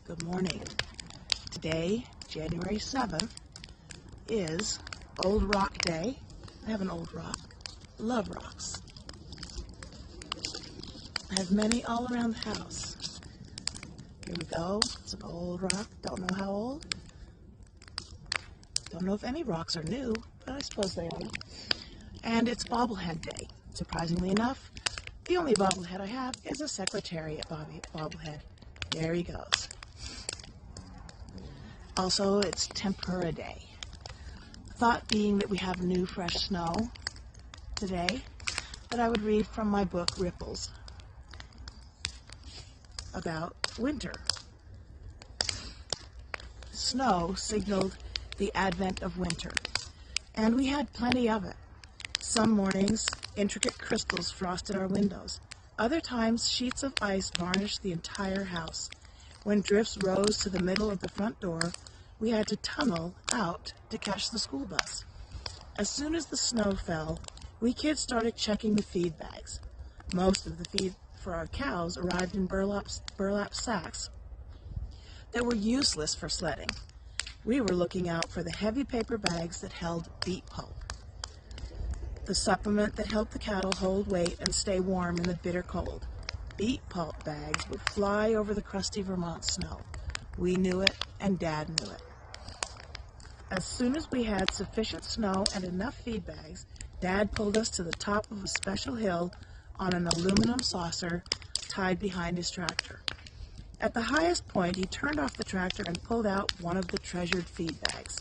Good morning. Today, January 7th, is Old Rock Day. I have an old rock. Love rocks. I have many all around the house. Here we go. It's an old rock. Don't know how old. Don't know if any rocks are new, but I suppose they are. And it's Bobblehead Day. Surprisingly enough, the only bobblehead I have is a Secretariat bobblehead. There he goes. Also, it's Tempura Day. Thought being that we have new fresh snow today, that I would read from my book Ripples about winter. Snow signaled the advent of winter, and we had plenty of it. Some mornings, intricate crystals frosted our windows. Other times, sheets of ice varnished the entire house. When drifts rose to the middle of the front door, we had to tunnel out to catch the school bus. As soon as the snow fell, we kids started checking the feed bags. Most of the feed for our cows arrived in burlap sacks that were useless for sledding. We were looking out for the heavy paper bags that held beet pulp, the supplement that helped the cattle hold weight and stay warm in the bitter cold. Beet pulp bags would fly over the crusty Vermont snow. We knew it, and Dad knew it. As soon as we had sufficient snow and enough feed bags, Dad pulled us to the top of a special hill on an aluminum saucer tied behind his tractor. At the highest point, he turned off the tractor and pulled out one of the treasured feed bags.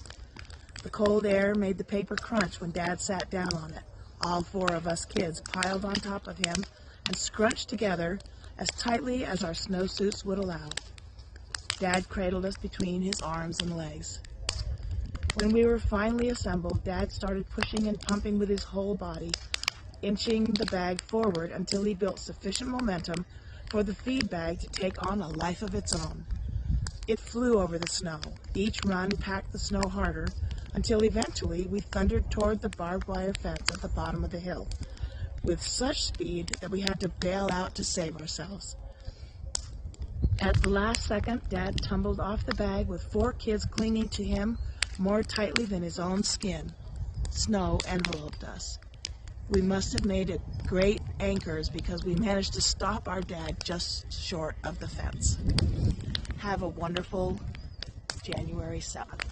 The cold air made the paper crunch when Dad sat down on it. All four of us kids piled on top of him and scrunched together as tightly as our snowsuits would allow. Dad cradled us between his arms and legs. When we were finally assembled, Dad started pushing and pumping with his whole body, inching the bag forward until he built sufficient momentum for the feed bag to take on a life of its own. It flew over the snow. Each run packed the snow harder until eventually we thundered toward the barbed wire fence at the bottom of the hill with such speed that we had to bail out to save ourselves. At the last second, Dad tumbled off the bag with four kids clinging to him more tightly than his own skin. Snow enveloped us. We must have made it great anchors because we managed to stop our dad just short of the fence. Have a wonderful January 7th.